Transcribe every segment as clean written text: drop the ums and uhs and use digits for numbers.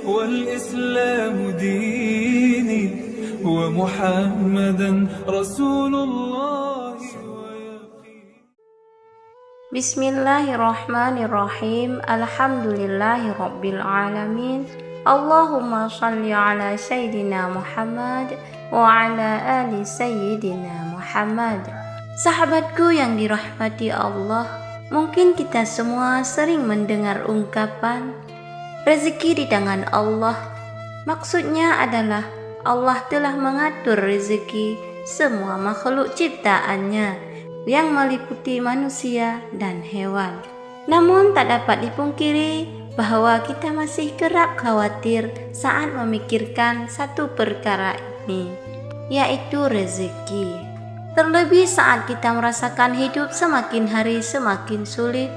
والإسلام ديني ومحمدا رسول الله. Bismillahirrahmanirrahim. Alhamdulillahirabbil alamin. Allahumma shalli ala sayyidina Muhammad wa ala ali sayyidina Muhammad. Sahabatku yang dirahmati Allah, mungkin kita semua sering mendengar ungkapan rezeki di tangan Allah. Maksudnya adalah Allah telah mengatur rezeki semua makhluk ciptaannya yang meliputi manusia dan hewan. Namun tak dapat dipungkiri bahwa kita masih kerap khawatir saat memikirkan satu perkara ini, yaitu rezeki. Terlebih saat kita merasakan hidup semakin hari semakin sulit,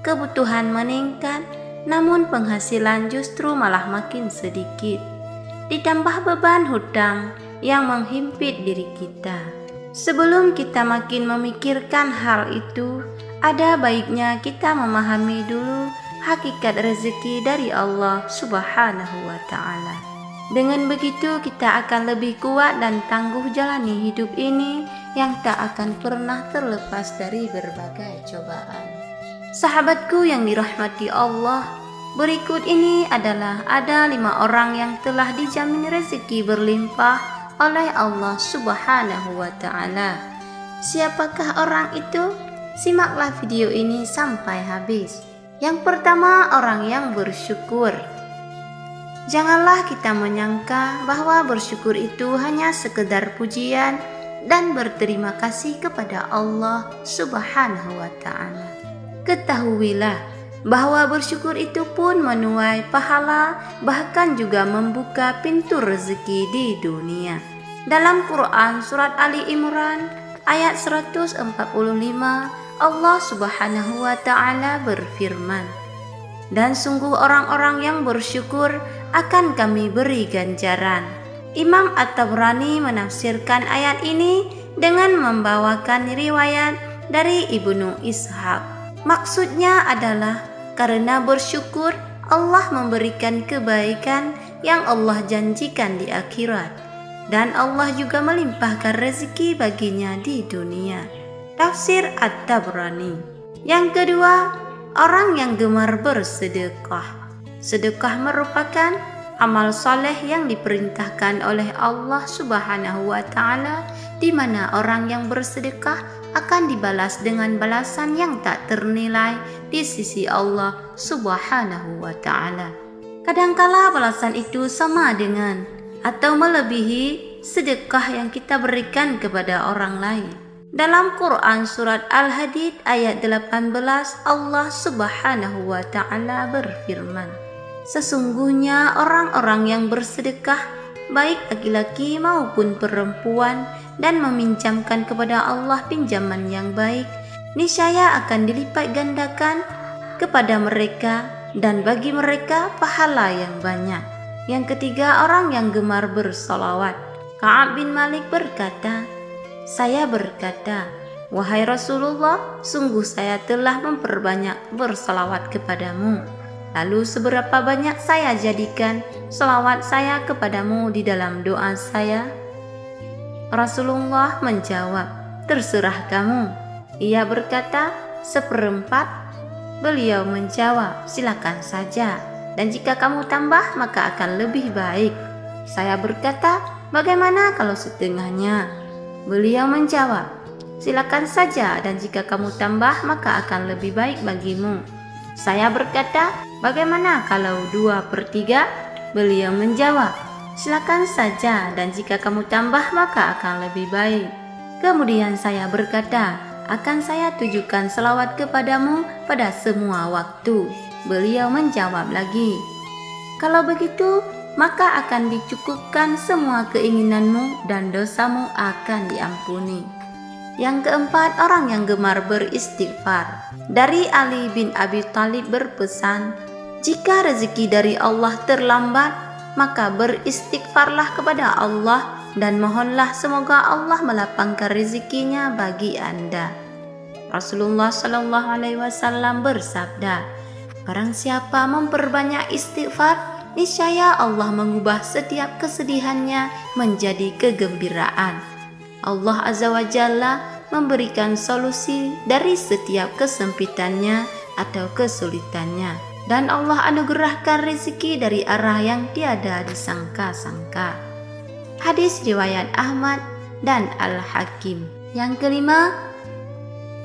kebutuhan meningkat, namun penghasilan justru malah makin sedikit. Ditambah beban hutang yang menghimpit diri kita. Sebelum kita makin memikirkan hal itu, ada baiknya kita memahami dulu hakikat rezeki dari Allah Subhanahu wa ta'ala. Dengan begitu kita akan lebih kuat dan tangguh jalani hidup ini yang tak akan pernah terlepas dari berbagai cobaan. Sahabatku yang dirahmati Allah, berikut ini adalah ada 5 orang yang telah dijamin rezeki berlimpah oleh Allah Subhanahu wa ta'ala. Siapakah orang itu? Simaklah video ini sampai habis. Yang pertama, orang yang bersyukur. Janganlah kita menyangka bahwa bersyukur itu hanya sekedar pujian dan berterima kasih kepada Allah Subhanahu wa ta'ala. Ketahuilah bahwa bersyukur itu pun menuai pahala, bahkan juga membuka pintu rezeki di dunia. Dalam Quran surat Ali Imran ayat 145, Allah Subhanahu wa ta'ala berfirman, "Dan sungguh orang-orang yang bersyukur akan kami beri ganjaran." Imam At-Tabrani menafsirkan ayat ini dengan membawakan riwayat dari Ibnu Ishaq. Maksudnya adalah karena bersyukur Allah memberikan kebaikan yang Allah janjikan di akhirat, dan Allah juga melimpahkan rezeki baginya di dunia. Tafsir At-Tabrani. Yang kedua, orang yang gemar bersedekah. Sedekah merupakan amal soleh yang diperintahkan oleh Allah Subhanahu wa ta'ala, di mana orang yang bersedekah akan dibalas dengan balasan yang tak ternilai di sisi Allah Subhanahu wa ta'ala. Kadangkala balasan itu sama dengan atau melebihi sedekah yang kita berikan kepada orang lain. Dalam Quran surat Al-Hadid ayat 18, Allah Subhanahu wa ta'ala berfirman, "Sesungguhnya orang-orang yang bersedekah, baik laki-laki maupun perempuan, dan meminjamkan kepada Allah pinjaman yang baik, niscaya akan dilipat gandakan kepada mereka dan bagi mereka pahala yang banyak." Yang ketiga, orang yang gemar bersolawat. Ka'ab bin Malik berkata, "Saya berkata, wahai Rasulullah, sungguh saya telah memperbanyak bersalawat kepadamu. Lalu seberapa banyak saya jadikan salawat saya kepadamu di dalam doa saya?" Rasulullah menjawab, "Terserah kamu." Ia berkata, "1/4." Beliau menjawab, "Silakan saja, dan jika kamu tambah maka akan lebih baik." Saya berkata, "Bagaimana kalau setengahnya?" Beliau menjawab, "Silakan saja, dan jika kamu tambah maka akan lebih baik bagimu." Saya berkata, "Bagaimana kalau 2/3?" Beliau menjawab, "Silakan saja, dan jika kamu tambah maka akan lebih baik." Kemudian saya berkata, "Akan saya tujukan selawat kepadamu pada semua waktu." Beliau menjawab lagi, "Kalau begitu, maka akan dicukupkan semua keinginanmu dan dosamu akan diampuni." Yang keempat, orang yang gemar beristighfar. Dari Ali bin Abi Thalib berpesan, "Jika rezeki dari Allah terlambat, maka beristighfarlah kepada Allah dan mohonlah semoga Allah melapangkan rezekinya bagi Anda." Rasulullah SAW bersabda, "Barang siapa memperbanyak istighfar, niscaya Allah mengubah setiap kesedihannya menjadi kegembiraan. Allah Azza wa Jalla memberikan solusi dari setiap kesempitannya atau kesulitannya, dan Allah anugerahkan rezeki dari arah yang tiada disangka-sangka. Hadis riwayat Ahmad dan Al-Hakim. Yang kelima,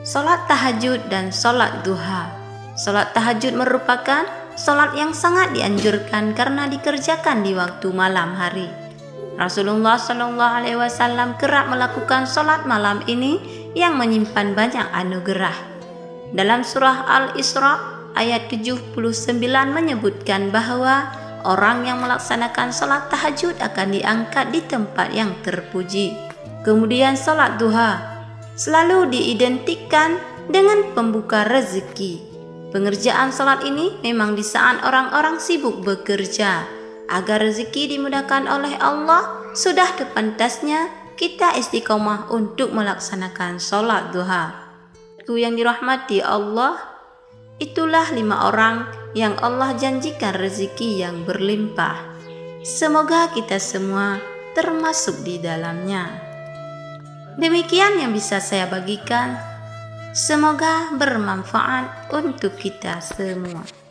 salat tahajud dan salat duha. Salat tahajud merupakan salat yang sangat dianjurkan karena dikerjakan di waktu malam hari. Rasulullah SAW kerap melakukan salat malam ini yang menyimpan banyak anugerah. Dalam surah Al-Isra ayat 79 menyebutkan bahwa orang yang melaksanakan salat tahajud akan diangkat di tempat yang terpuji. Kemudian salat duha selalu diidentikan dengan pembuka rezeki. Pengerjaan salat ini memang di saat orang-orang sibuk bekerja. Agar rezeki dimudahkan oleh Allah, sudah sepantasnya kita istiqomah untuk melaksanakan salat duha. Yang dirahmati Allah, itulah 5 orang yang Allah janjikan rezeki yang berlimpah. Semoga kita semua termasuk di dalamnya. Demikian yang bisa saya bagikan. Semoga bermanfaat untuk kita semua.